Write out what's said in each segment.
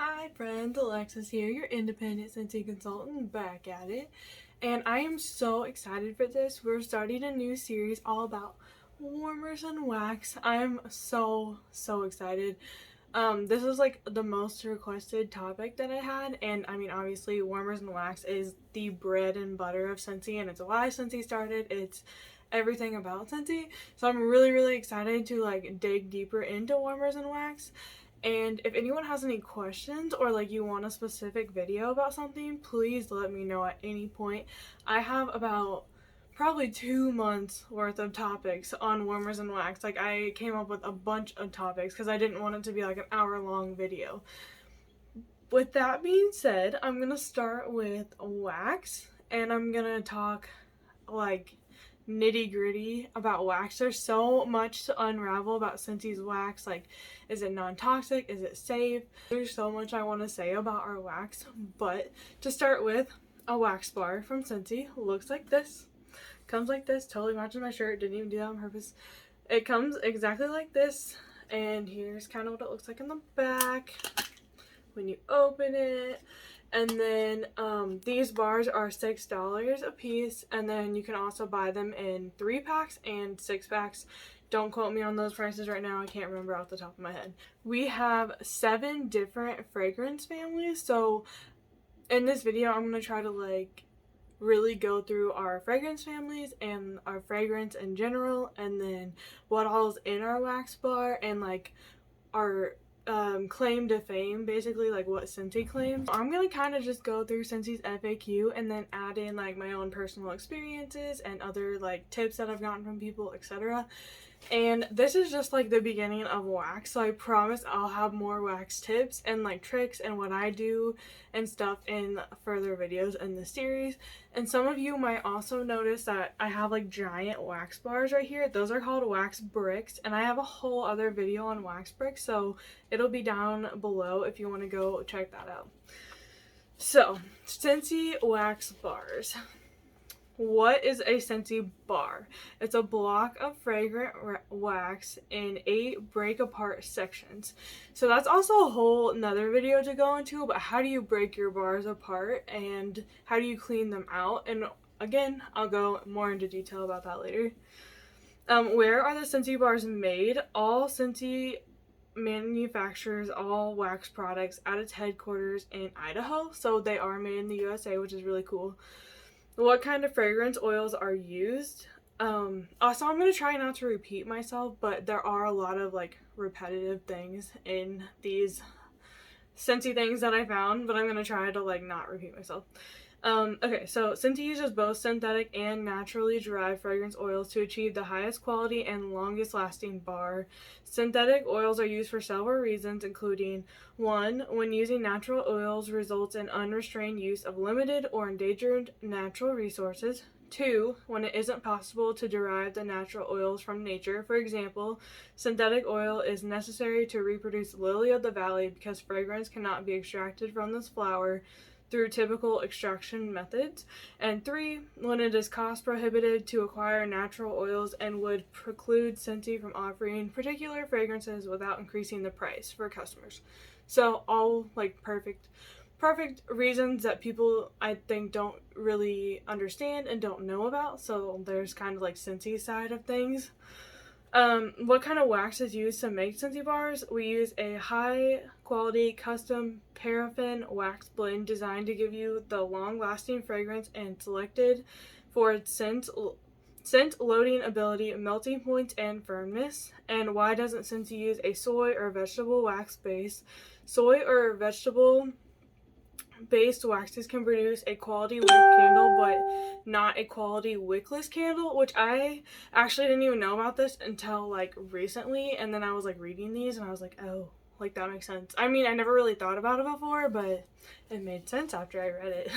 Hi friends, Alexis here, your independent Scentsy consultant, back at it. And I am so excited for this. We're starting a new series all about warmers and wax. I'm so excited. This is like the most requested topic that I had, and I mean obviously warmers and wax is the bread and butter of Scentsy, and it's why Scentsy started. It's everything about Scentsy. So I'm really excited to like dig deeper into warmers and wax. And if anyone has any questions or like you want a specific video about something, please let me know at any point. I have about probably 2 months worth of topics on warmers and wax. Like I came up with a bunch of topics because I didn't want it to be like an hour-long video. With that being said, I'm gonna start with wax, and I'm gonna talk like nitty-gritty about wax. There's so much to unravel about Scentsy's wax. Like, is it non-toxic? Is it safe? There's so much I want to say about our wax, but to start with, a wax bar from Scentsy looks like this. Comes like this, totally matches my shirt, didn't even do that on purpose. It comes exactly like this, and here's kind of what it looks like in the back when you open it. And then these bars are $6 a piece, and then you can also buy them in 3-packs and 6-packs. Don't quote me on those prices right now, I can't remember off the top of my head. We have 7 different fragrance families, so in this video I'm going to try to like really go through our fragrance families and our fragrance in general, and then what all is in our wax bar, and like our claim to fame, basically like what Scentsy claims. I'm gonna kind of just go through Scentsy's FAQ and then add in like my own personal experiences and other like tips that I've gotten from people, etc. And this is just like the beginning of wax, so I promise I'll have more wax tips and like tricks and what I do and stuff in further videos in the series. And some of you might also notice that I have like giant wax bars right here. Those are called wax bricks, and I have a whole other video on wax bricks, so it'll be down below if you want to go check that out. So, Scentsy wax bars. What is a Scentsy bar? It's a block of fragrant wax in 8 break-apart sections. So that's also a whole another video to go into, but how do you break your bars apart and how do you clean them out? And again, I'll go more into detail about that later. Where are the Scentsy bars made? All Scentsy manufactures all wax products at its headquarters in Idaho, so they are made in the USA, which is really cool. What kind of fragrance oils are used? Also, I'm going to try not to repeat myself, but there are a lot of like repetitive things in these Scentsy things that I found, but I'm going to try to like not repeat myself. Okay, so Scentsy uses both synthetic and naturally derived fragrance oils to achieve the highest quality and longest lasting bar. Synthetic oils are used for several reasons, including 1. When using natural oils results in unrestrained use of limited or endangered natural resources. 2. When it isn't possible to derive the natural oils from nature. For example, synthetic oil is necessary to reproduce lily of the valley because fragrance cannot be extracted from this flower through typical extraction methods. And 3, when it is cost prohibitive to acquire natural oils and would preclude Scentsy from offering particular fragrances without increasing the price for customers. So all like perfect reasons that people I think don't really understand and don't know about. So there's kind of like Scentsy side of things. What kind of wax is used to make Scentsy bars? We use a high quality custom paraffin wax blend designed to give you the long lasting fragrance and selected for its scent loading ability, melting points, and firmness. And why doesn't Scentsy use a soy or vegetable wax base? Soy or vegetable based waxes can produce a quality wick candle but not a quality wickless candle, which I actually didn't even know about this until like recently, and then I was like reading these and I was like, oh, like that makes sense. I mean, I never really thought about it before, but it made sense after I read it.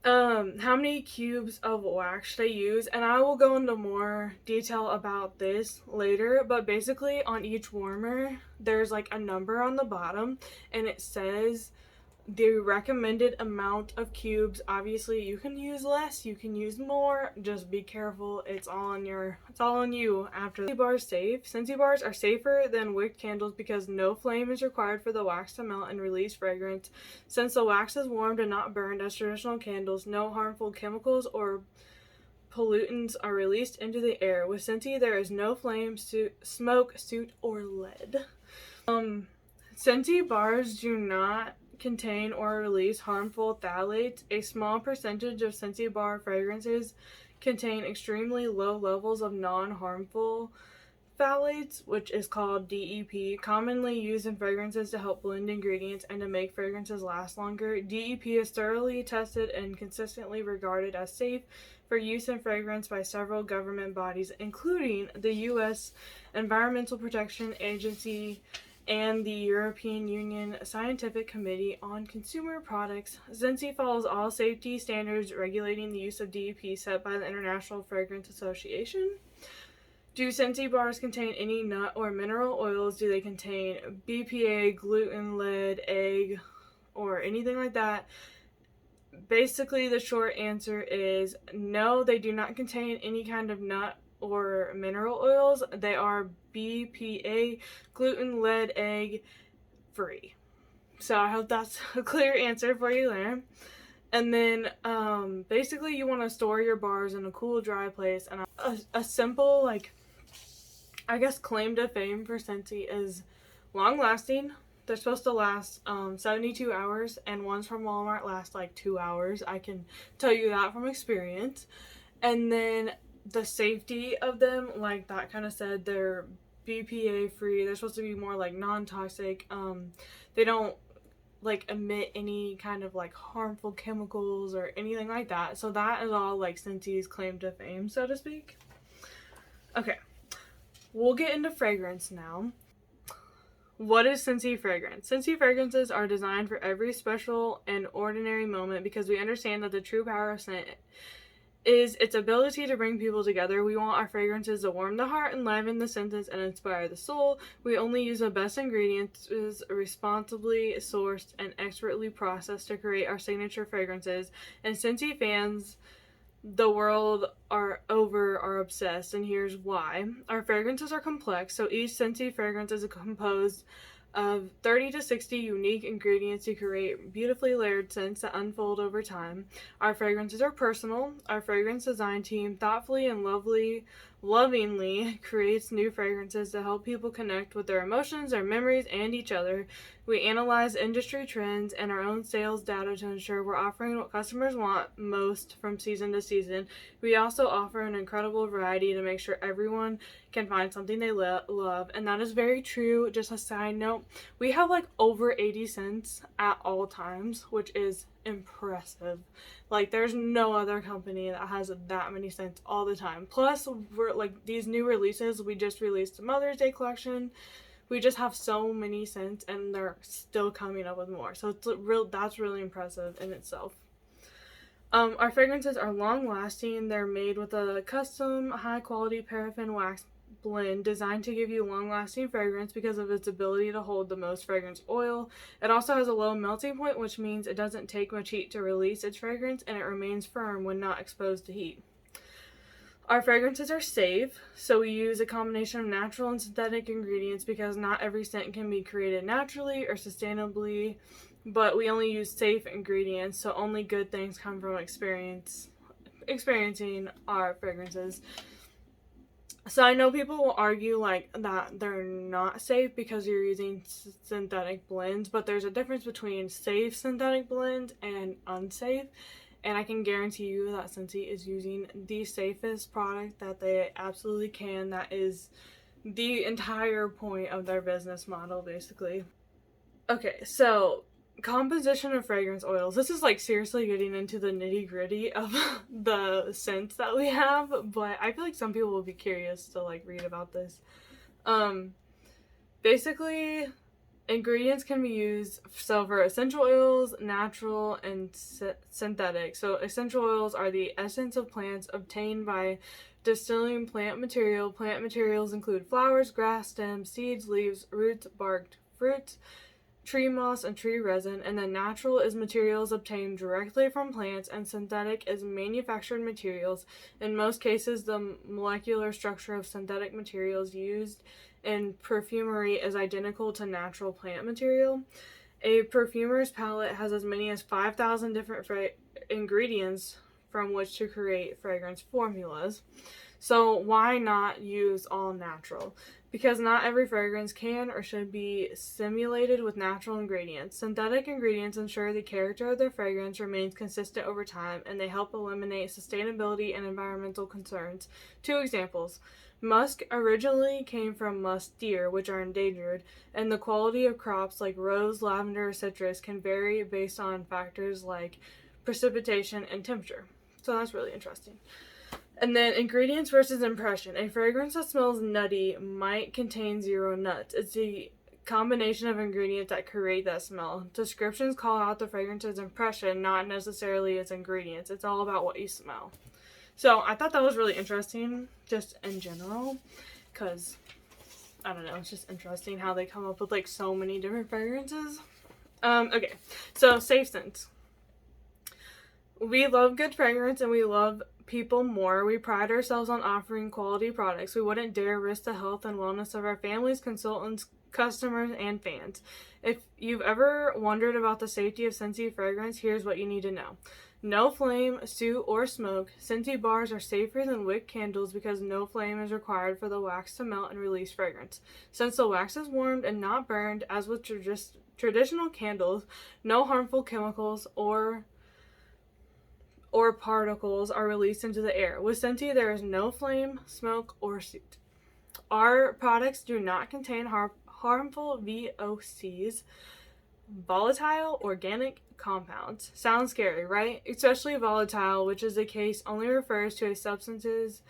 How many cubes of wax should I use? And I will go into more detail about this later, but basically on each warmer there's like a number on the bottom and it says the recommended amount of cubes. Obviously, you can use less, you can use more. Just be careful. It's all on you after. Scentsy bars safe. Scentsy bars are safer than wick candles because no flame is required for the wax to melt and release fragrance. Since the wax is warmed and not burned as traditional candles, no harmful chemicals or pollutants are released into the air. With Scentsy, there is no flame, smoke, soot, or lead. Scentsy bars do not contain or release harmful phthalates. A small percentage of Scentsy bar fragrances contain extremely low levels of non-harmful phthalates, which is called DEP, commonly used in fragrances to help blend ingredients and to make fragrances last longer. DEP is thoroughly tested and consistently regarded as safe for use in fragrance by several government bodies, including the U.S. Environmental Protection Agency and the European Union Scientific Committee on Consumer Products. Scentsy follows all safety standards regulating the use of DEP set by the International Fragrance Association. Do Scentsy bars contain any nut or mineral oils? Do they contain BPA, gluten, lead, egg, or anything like that? Basically, the short answer is no, they do not contain any kind of nut or mineral oils. They are BPA, gluten, lead, egg free. So I hope that's a clear answer for you there. And then basically you want to store your bars in a cool, dry place. And a simple, like, I guess claim to fame for Scentsy is long lasting. They're supposed to last 72 hours, and ones from Walmart last like 2 hours. I can tell you that from experience. And then the safety of them, like that kind of said, they're BPA free. They're supposed to be more like non-toxic. They don't like emit any kind of like harmful chemicals or anything like that. So that is all like Scentsy's claim to fame, so to speak. Okay, we'll get into fragrance now. What is Scentsy fragrance? Scentsy fragrances are designed for every special and ordinary moment because we understand that the true power of scent is its ability to bring people together. We want our fragrances to warm the heart, enliven the senses, and inspire the soul. We only use the best ingredients, responsibly sourced and expertly processed to create our signature fragrances. And Scentsy fans the world are obsessed, and here's why. Our fragrances are complex, so each Scentsy fragrance is composed of 30 to 60 unique ingredients to create beautifully layered scents that unfold over time. Our fragrances are personal. Our fragrance design team thoughtfully and lovingly creates new fragrances to help people connect with their emotions, their memories, and each other. We analyze industry trends and our own sales data to ensure we're offering what customers want most from season to season. We also offer an incredible variety to make sure everyone can find something they love, and that is very true. Just a side note, we have like over 80 scents at all times, which is impressive. Like, there's no other company that has that many scents all the time. Plus, we're like, these new releases, we just released the Mother's Day collection. We just have so many scents, and they're still coming up with more. So that's really impressive in itself. Our fragrances are long lasting. They're made with a custom high quality paraffin wax blend designed to give you long lasting fragrance because of its ability to hold the most fragrance oil. It also has a low melting point, which means it doesn't take much heat to release its fragrance, and it remains firm when not exposed to heat. Our fragrances are safe, so we use a combination of natural and synthetic ingredients because not every scent can be created naturally or sustainably, but we only use safe ingredients, so only good things come from experiencing our fragrances. So I know people will argue like that they're not safe because you're using synthetic blends, but there's a difference between safe synthetic blends and unsafe. And I can guarantee you that Scentsy is using the safest product that they absolutely can. That is the entire point of their business model, basically. Okay, so composition of fragrance oils. This is like seriously getting into the nitty-gritty of the scents that we have, but I feel like some people will be curious to like read about this. Basically, ingredients can be used for essential oils, natural, and synthetic. So essential oils are the essence of plants obtained by distilling plant material. Plant materials include flowers, grass, stems, seeds, leaves, roots, bark, fruits, tree moss, and tree resin, and then natural is materials obtained directly from plants, and synthetic is manufactured materials. In most cases, the molecular structure of synthetic materials used in perfumery is identical to natural plant material. A perfumer's palette has as many as 5,000 different ingredients from which to create fragrance formulas. So why not use all natural? Because not every fragrance can or should be simulated with natural ingredients. Synthetic ingredients ensure the character of the fragrance remains consistent over time, and they help eliminate sustainability and environmental concerns. 2 examples. Musk originally came from musk deer, which are endangered, and the quality of crops like rose, lavender, or citrus can vary based on factors like precipitation and temperature. So that's really interesting. And then ingredients versus impression. A fragrance that smells nutty might contain 0 nuts. It's the combination of ingredients that create that smell. Descriptions call out the fragrance's impression, not necessarily its ingredients. It's all about what you smell. So I thought that was really interesting, just in general, because, I don't know, it's just interesting how they come up with, like, so many different fragrances. Okay, so safe scents. We love good fragrance, and we love people more. We pride ourselves on offering quality products. We wouldn't dare risk the health and wellness of our families, consultants, customers, and fans. If you've ever wondered about the safety of Scentsy fragrance, here's what you need to know. No flame, soot, or smoke. Scentsy bars are safer than wick candles because no flame is required for the wax to melt and release fragrance. Since the wax is warmed and not burned, as with traditional candles, no harmful chemicals or particles are released into the air. With Scentsy, there is no flame, smoke, or soot. Our products do not contain harmful VOCs, volatile organic compounds. Sounds scary, right? Especially volatile, which is the case only refers to a substance's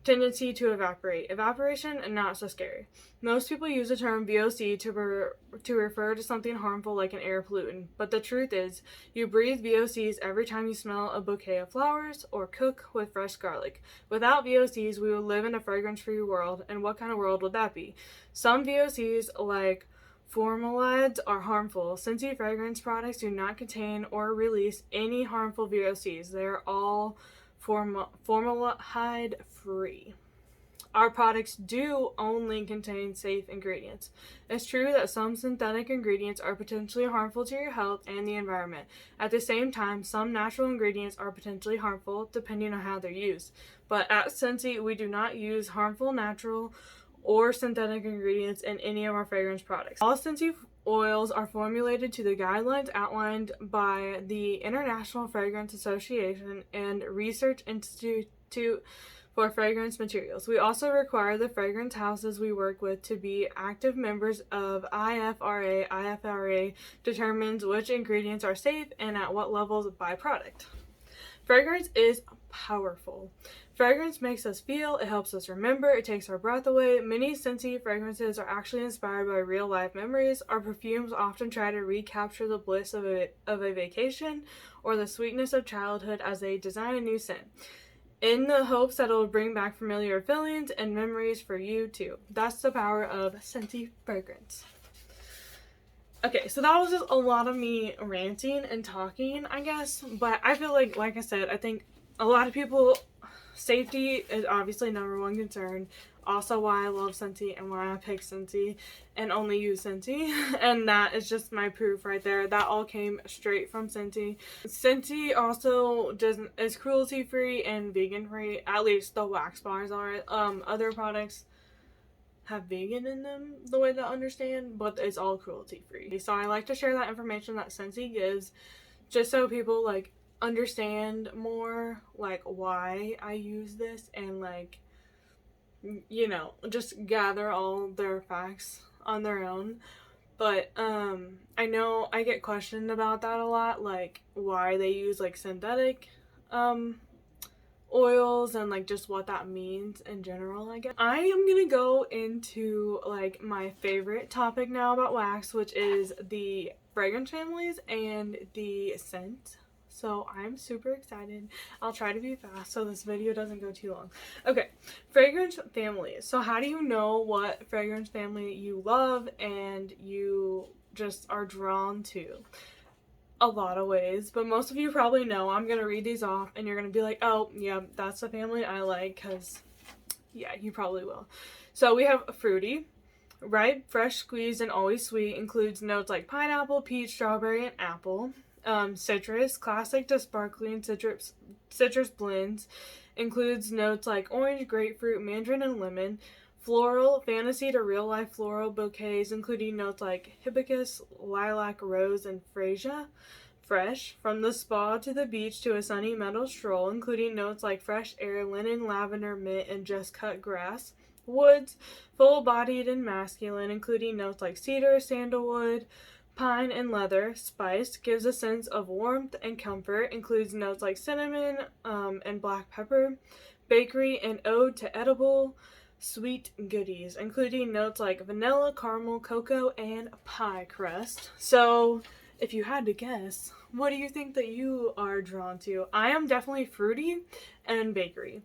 tendency to evaporate. Evaporation, not so scary. Most people use the term VOC to refer to something harmful like an air pollutant, but the truth is, you breathe VOCs every time you smell a bouquet of flowers or cook with fresh garlic. Without VOCs, we would live in a fragrance-free world, and what kind of world would that be? Some VOCs, like formalides, are harmful. Scentsy fragrance products do not contain or release any harmful VOCs. They are all formaldehyde free. Our products do only contain safe ingredients. It's true that some synthetic ingredients are potentially harmful to your health and the environment. At the same time, some natural ingredients are potentially harmful depending on how they're used. But at Scentsy, we do not use harmful natural or synthetic ingredients in any of our fragrance products. All Scentsy oils are formulated to the guidelines outlined by the International Fragrance Association and Research Institute for Fragrance Materials. We also require the fragrance houses we work with to be active members of IFRA. IFRA determines which ingredients are safe and at what levels by product. Fragrance is powerful. Fragrance makes us feel, it helps us remember, it takes our breath away. Many Scentsy fragrances are actually inspired by real-life memories. Our perfumes often try to recapture the bliss of a vacation or the sweetness of childhood as they design a new scent, in the hopes that it will bring back familiar feelings and memories for you too. That's the power of Scentsy fragrance. Okay, so that was just a lot of me ranting and talking, I guess, but I feel like I said, I think a lot of people, safety is obviously number one concern. Also why I love Scentsy and why I pick Scentsy and only use Scentsy. And that is just my proof right there. That all came straight from Scentsy. Scentsy also is cruelty free and vegan free. At least the wax bars are. Other products have vegan in them, the way that I understand, but it's all cruelty free. So I like to share that information that Scentsy gives, just so people understand more why I use this and just gather all their facts on their own. But I know I get questioned about that a lot, why they use synthetic oils and just what that means in general, I guess. I am gonna go into my favorite topic now about wax, which is the fragrance families and the scent. So I'm super excited. I'll try to be fast so this video doesn't go too long. Okay, fragrance families. So how do you know what fragrance family you love and you just are drawn to a lot of ways, but most of you probably know. I'm gonna read these off and you're gonna be like, oh yeah, that's the family I like, because yeah, you probably will. So we have fruity. Ripe, fresh, squeezed, and always sweet includes notes like pineapple, peach, strawberry, and apple. Citrus, classic to sparkling citrus blends, includes notes like orange, grapefruit, mandarin, and lemon. Floral, fantasy to real-life floral bouquets, including notes like hibiscus, lilac, rose, and freesia. Fresh, from the spa to the beach to a sunny meadow stroll, including notes like fresh air, linen, lavender, mint, and just cut grass. Woods, full-bodied and masculine, including notes like cedar, sandalwood, pine, and leather. Spice, gives a sense of warmth and comfort, includes notes like cinnamon and black pepper. Bakery, an ode to edible sweet goodies, including notes like vanilla, caramel, cocoa, and pie crust. So, if you had to guess, what do you think that you are drawn to? I am definitely fruity and bakery.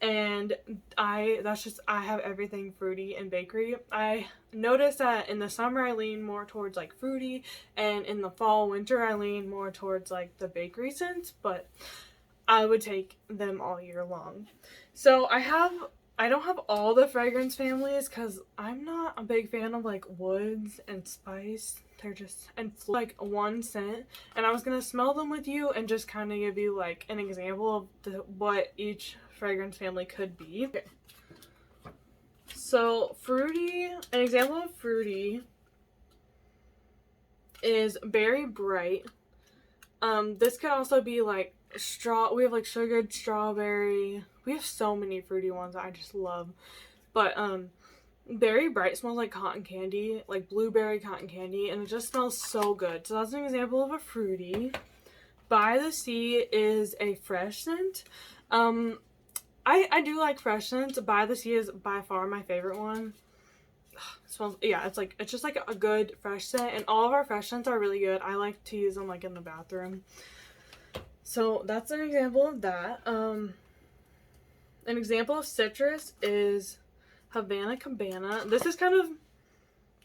And I have everything fruity and bakery. I notice that in the summer I lean more towards like fruity, and in the fall, winter I lean more towards like the bakery scents, but I would take them all year long. So I don't have all the fragrance families because I'm not a big fan of like woods and spice. They're just like one scent, and I was gonna smell them with you and just kind of give you like an example of what each fragrance family could be. Okay. So fruity, an example of fruity is Berry Bright. This could also be like we have like sugared strawberry. We have so many fruity ones that I just love. But Berry Bright smells like cotton candy, like blueberry cotton candy, and it just smells so good. So that's an example of a fruity. By the Sea is a fresh scent. I do like fresh scents. By the Sea is by far my favorite one. It smells, yeah, it's just like a good fresh scent, and all of our fresh scents are really good. I like to use them like in the bathroom. So that's an example of that. An example of citrus is Havana Cabana. This is kind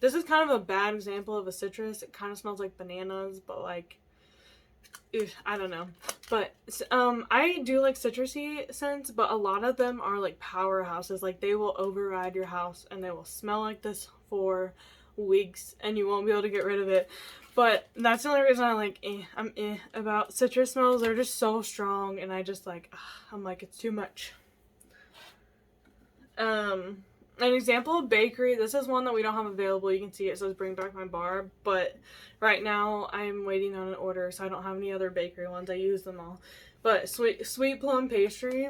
of a bad example of a citrus. It kind of smells like bananas, but like, I don't know. But I do like citrusy scents, but a lot of them are like powerhouses. Like they will override your house and they will smell like this for weeks and you won't be able to get rid of it. But that's the only reason I'm about citrus smells. They're just so strong, and I just like, I'm like, it's too much. An example of bakery, this is one that we don't have available. You can see it says bring back my bar, but right now I'm waiting on an order, so I don't have any other bakery ones. I use them all. But sweet plum pastry,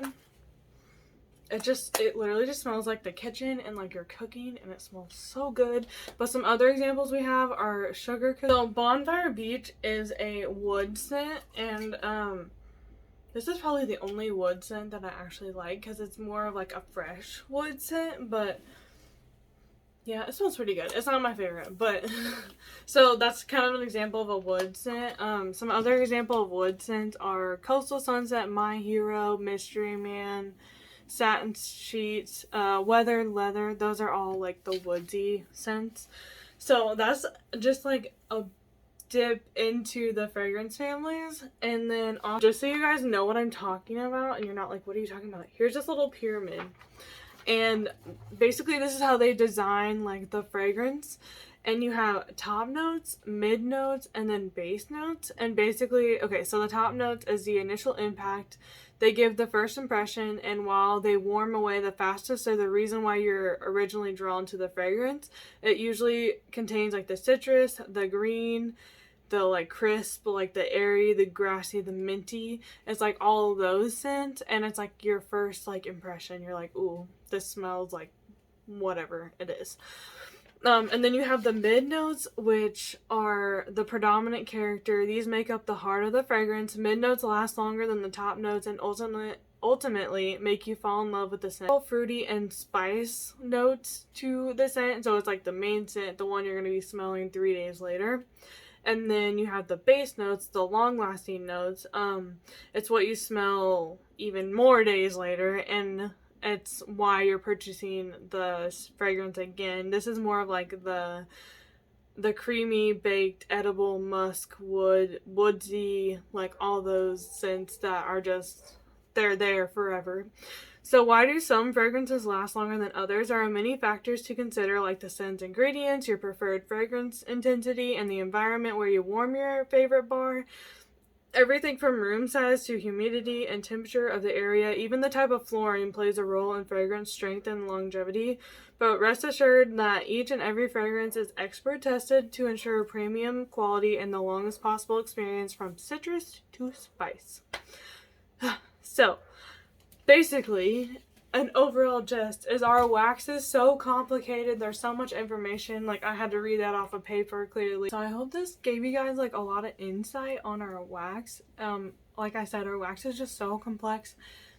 it literally just smells like the kitchen and like you're cooking, and it smells so good. But some other examples we have are sugar cookies. So Bonfire Beach is a wood scent, and this is probably the only wood scent that I actually like because it's more of like a fresh wood scent, but yeah, it smells pretty good. It's not my favorite, but so that's kind of an example of a wood scent. Some other example of wood scents are Coastal Sunset, My Hero, Mystery Man, Satin Sheets, Weathered Leather. Those are all like the woodsy scents. So that's just like a dip into the fragrance families. And then just so you guys know what I'm talking about and you're not like, what are you talking about? Here's this little pyramid. And basically this is how they design like the fragrance. And you have top notes, mid notes, and then base notes. And basically, okay, so the top notes is the initial impact. They give the first impression, and while they warm away the fastest, so the reason why you're originally drawn to the fragrance, it usually contains like the citrus, the green, the like crisp, like the airy, the grassy, the minty. It's like all of those scents, and it's like your first like impression. You're like, ooh, this smells like whatever it is. And then you have the mid notes, which are the predominant character. These make up the heart of the fragrance. Mid notes last longer than the top notes and ultimately make you fall in love with the scent. Fruity and spice notes to the scent, so it's like the main scent, the one you're going to be smelling 3 days later. And then you have the base notes, the long-lasting notes. It's what you smell even more days later, and it's why you're purchasing the fragrance again. This is more of like the the creamy, baked, edible, musk, woodsy, like all those scents that are just, they're there forever. So why do some fragrances last longer than others? There are many factors to consider, like the scent's ingredients, your preferred fragrance intensity, and the environment where you warm your favorite bar. Everything from room size to humidity and temperature of the area, even the type of flooring plays a role in fragrance strength and longevity. But rest assured that each and every fragrance is expert tested to ensure premium quality and the longest possible experience from citrus to spice. So, basically, an overall gist is our wax is so complicated. There's so much information. Like, I had to read that off of paper clearly. So I hope this gave you guys like a lot of insight on our wax. Like I said, our wax is just so complex.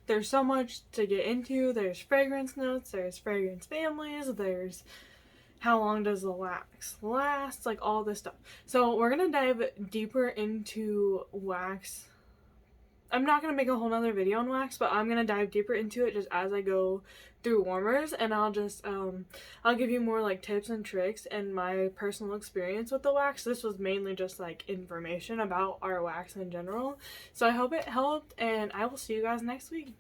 There's so much to get into. There's fragrance notes, there's fragrance families, there's how long does the wax last, like all this stuff. So we're gonna dive deeper into wax. I'm not going to make a whole nother video on wax, but I'm going to dive deeper into it just as I go through warmers, and I'll just, I'll give you more like tips and tricks and my personal experience with the wax. This was mainly just like information about our wax in general. So I hope it helped, and I will see you guys next week.